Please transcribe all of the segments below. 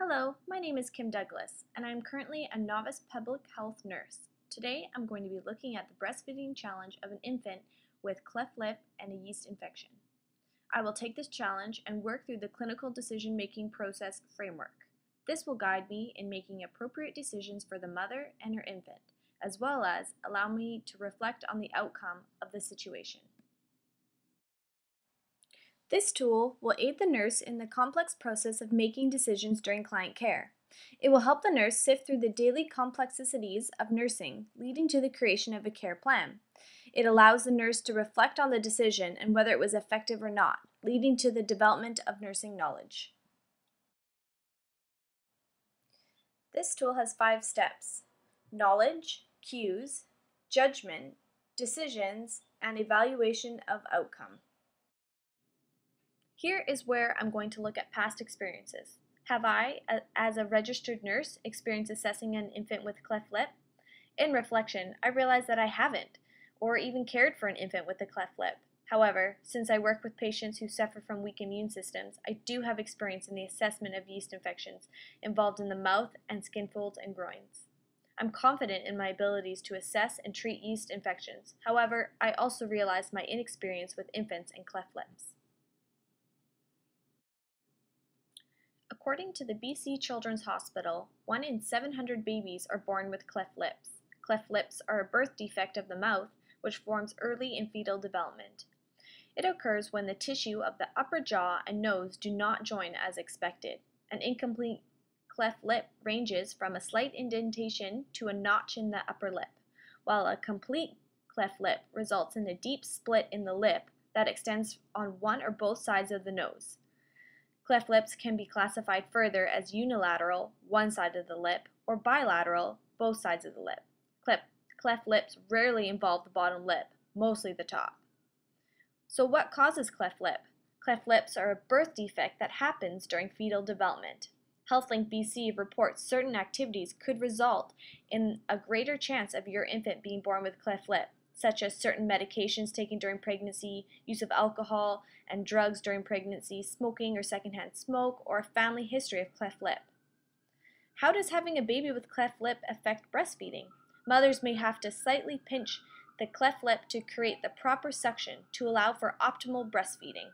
Hello, my name is Kim Douglas, and I am currently a novice public health nurse. Today, I'm going to be looking at the breastfeeding challenge of an infant with cleft lip and a yeast infection. I will take this challenge and work through the clinical decision-making process framework. This will guide me in making appropriate decisions for the mother and her infant, as well as allow me to reflect on the outcome of the situation. This tool will aid the nurse in the complex process of making decisions during client care. It will help the nurse sift through the daily complexities of nursing, leading to the creation of a care plan. It allows the nurse to reflect on the decision and whether it was effective or not, leading to the development of nursing knowledge. This tool has 5 steps: knowledge, cues, judgment, decisions, and evaluation of outcome. Here is where I'm going to look at past experiences. Have I, as a registered nurse, experienced assessing an infant with cleft lip? In reflection, I realized that I haven't, or even cared for an infant with a cleft lip. However, since I work with patients who suffer from weak immune systems, I do have experience in the assessment of yeast infections involved in the mouth and skin folds and groins. I'm confident in my abilities to assess and treat yeast infections. However, I also realize my inexperience with infants and cleft lips. According to the BC Children's Hospital, 1 in 700 babies are born with cleft lips. Cleft lips are a birth defect of the mouth, which forms early in fetal development. It occurs when the tissue of the upper jaw and nose do not join as expected. An incomplete cleft lip ranges from a slight indentation to a notch in the upper lip, while a complete cleft lip results in a deep split in the lip that extends on one or both sides of the nose. Cleft lips can be classified further as unilateral, one side of the lip, or bilateral, both sides of the lip. Cleft lips rarely involve the bottom lip, mostly the top. So what causes cleft lip? Cleft lips are a birth defect that happens during fetal development. HealthLink BC reports certain activities could result in a greater chance of your infant being born with cleft lip, such as certain medications taken during pregnancy, use of alcohol and drugs during pregnancy, smoking or secondhand smoke, or a family history of cleft lip. How does having a baby with cleft lip affect breastfeeding? Mothers may have to slightly pinch the cleft lip to create the proper suction to allow for optimal breastfeeding.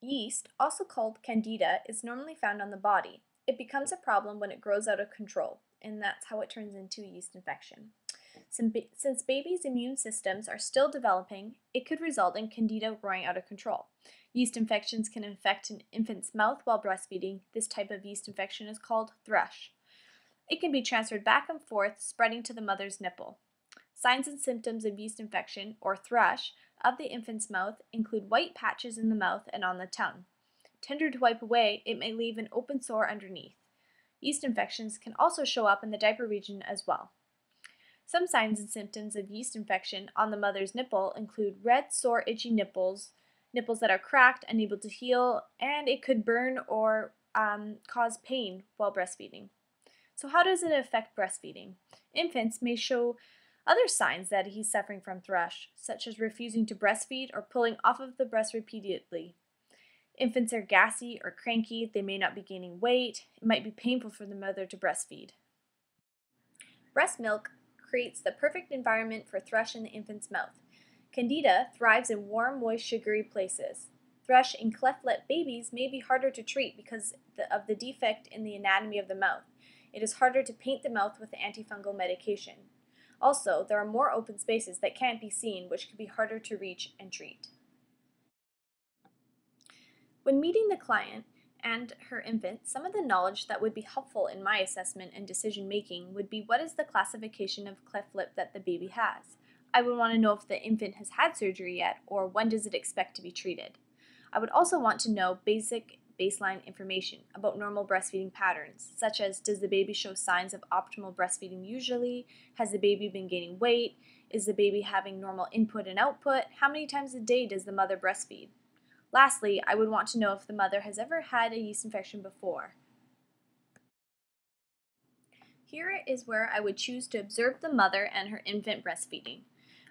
Yeast, also called candida, is normally found on the body. It becomes a problem when it grows out of control, and that's how it turns into a yeast infection. Since babies' immune systems are still developing, it could result in candida growing out of control. Yeast infections can infect an infant's mouth while breastfeeding. This type of yeast infection is called thrush. It can be transferred back and forth, spreading to the mother's nipple. Signs and symptoms of yeast infection, or thrush, of the infant's mouth include white patches in the mouth and on the tongue. Tender to wipe away, it may leave an open sore underneath. Yeast infections can also show up in the diaper region as well. Some signs and symptoms of yeast infection on the mother's nipple include red, sore, itchy nipples, nipples that are cracked, unable to heal, and it could burn or cause pain while breastfeeding. So how does it affect breastfeeding? Infants may show other signs that he's suffering from thrush, such as refusing to breastfeed or pulling off of the breast repeatedly. Infants are gassy or cranky, they may not be gaining weight, it might be painful for the mother to breastfeed. Breast milk creates the perfect environment for thrush in the infant's mouth. Candida thrives in warm, moist, sugary places. Thrush in cleft lip babies may be harder to treat because of the defect in the anatomy of the mouth. It is harder to paint the mouth with antifungal medication. Also, there are more open spaces that can't be seen, which can be harder to reach and treat. When meeting the client and her infant, some of the knowledge that would be helpful in my assessment and decision making would be what is the classification of cleft lip that the baby has. I would want to know if the infant has had surgery yet, or when does it expect to be treated. I would also want to know basic baseline information about normal breastfeeding patterns, such as does the baby show signs of optimal breastfeeding usually? Has the baby been gaining weight? Is the baby having normal input and output? How many times a day does the mother breastfeed? Lastly, I would want to know if the mother has ever had a yeast infection before. Here is where I would choose to observe the mother and her infant breastfeeding.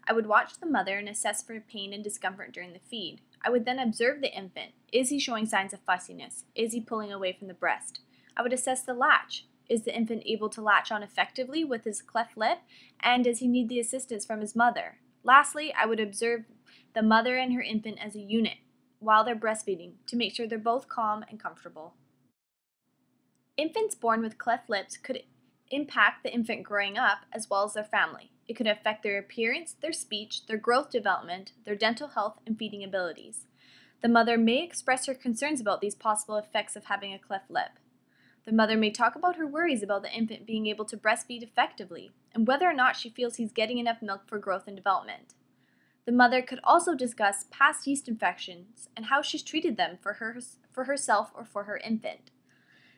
I would watch the mother and assess for pain and discomfort during the feed. I would then observe the infant. Is he showing signs of fussiness? Is he pulling away from the breast? I would assess the latch. Is the infant able to latch on effectively with his cleft lip? And does he need the assistance from his mother? Lastly, I would observe the mother and her infant as a unit while they're breastfeeding to make sure they're both calm and comfortable. Infants born with cleft lips could impact the infant growing up as well as their family. It could affect their appearance, their speech, their growth development, their dental health, and feeding abilities. The mother may express her concerns about these possible effects of having a cleft lip. The mother may talk about her worries about the infant being able to breastfeed effectively and whether or not she feels he's getting enough milk for growth and development. The mother could also discuss past yeast infections and how she's treated them for herself or for her infant.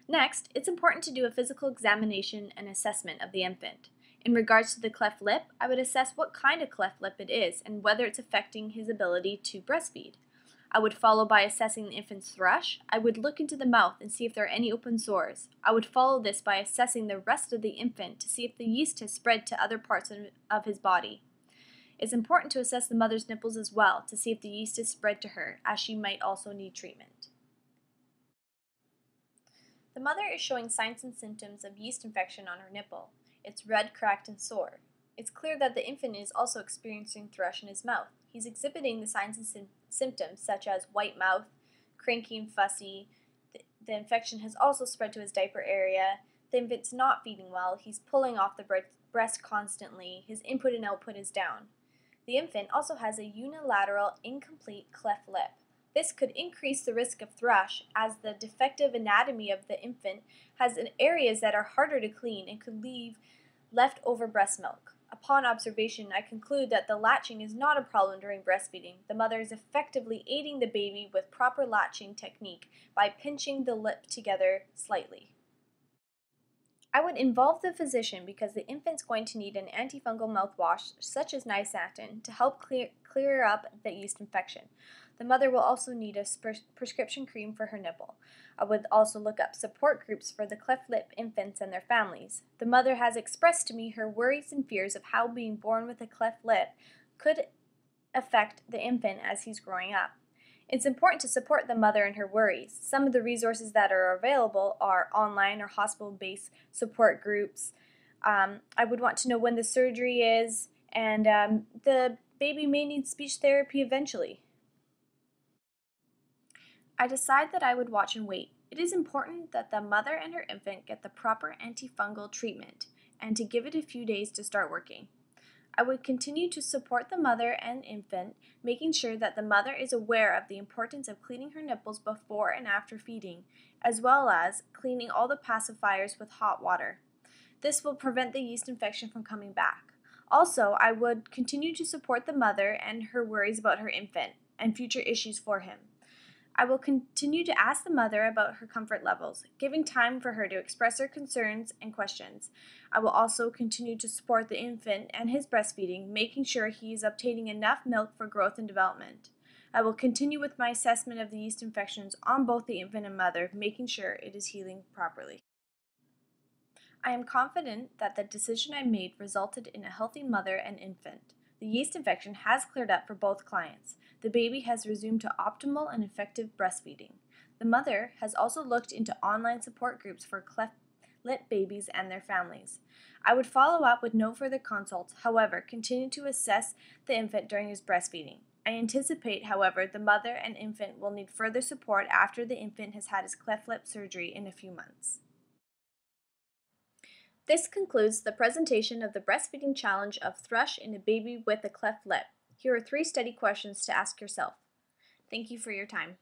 Next, it's important to do a physical examination and assessment of the infant. In regards to the cleft lip, I would assess what kind of cleft lip it is and whether it's affecting his ability to breastfeed. I would follow by assessing the infant's thrush. I would look into the mouth and see if there are any open sores. I would follow this by assessing the rest of the infant to see if the yeast has spread to other parts of his body. It's important to assess the mother's nipples as well to see if the yeast has spread to her, as she might also need treatment. The mother is showing signs and symptoms of yeast infection on her nipple. It's red, cracked, and sore. It's clear that the infant is also experiencing thrush in his mouth. He's exhibiting the signs and symptoms such as white mouth, cranky and fussy. The infection has also spread to his diaper area. The infant's not feeding well. He's pulling off the breast constantly. His input and output is down. The infant also has a unilateral, incomplete cleft lip. This could increase the risk of thrush as the defective anatomy of the infant has areas that are harder to clean and could leave leftover breast milk. Upon observation, I conclude that the latching is not a problem during breastfeeding. The mother is effectively aiding the baby with proper latching technique by pinching the lip together slightly. I would involve the physician because the infant's going to need an antifungal mouthwash such as nystatin to help clear up the yeast infection. The mother will also need a prescription cream for her nipple. I would also look up support groups for the cleft lip infants and their families. The mother has expressed to me her worries and fears of how being born with a cleft lip could affect the infant as he's growing up. It's important to support the mother in her worries. Some of the resources that are available are online or hospital-based support groups. I would want to know when the surgery is, and the baby may need speech therapy eventually. I decide that I would watch and wait. It is important that the mother and her infant get the proper antifungal treatment and to give it a few days to start working. I would continue to support the mother and infant, making sure that the mother is aware of the importance of cleaning her nipples before and after feeding, as well as cleaning all the pacifiers with hot water. This will prevent the yeast infection from coming back. Also, I would continue to support the mother and her worries about her infant and future issues for him. I will continue to ask the mother about her comfort levels, giving time for her to express her concerns and questions. I will also continue to support the infant and his breastfeeding, making sure he is obtaining enough milk for growth and development. I will continue with my assessment of the yeast infections on both the infant and mother, making sure it is healing properly. I am confident that the decision I made resulted in a healthy mother and infant. The yeast infection has cleared up for both clients. The baby has resumed to optimal and effective breastfeeding. The mother has also looked into online support groups for cleft lip babies and their families. I would follow up with no further consults, however, continue to assess the infant during his breastfeeding. I anticipate, however, the mother and infant will need further support after the infant has had his cleft lip surgery in a few months. This concludes the presentation of the breastfeeding challenge of thrush in a baby with a cleft lip. Here are 3 study questions to ask yourself. Thank you for your time.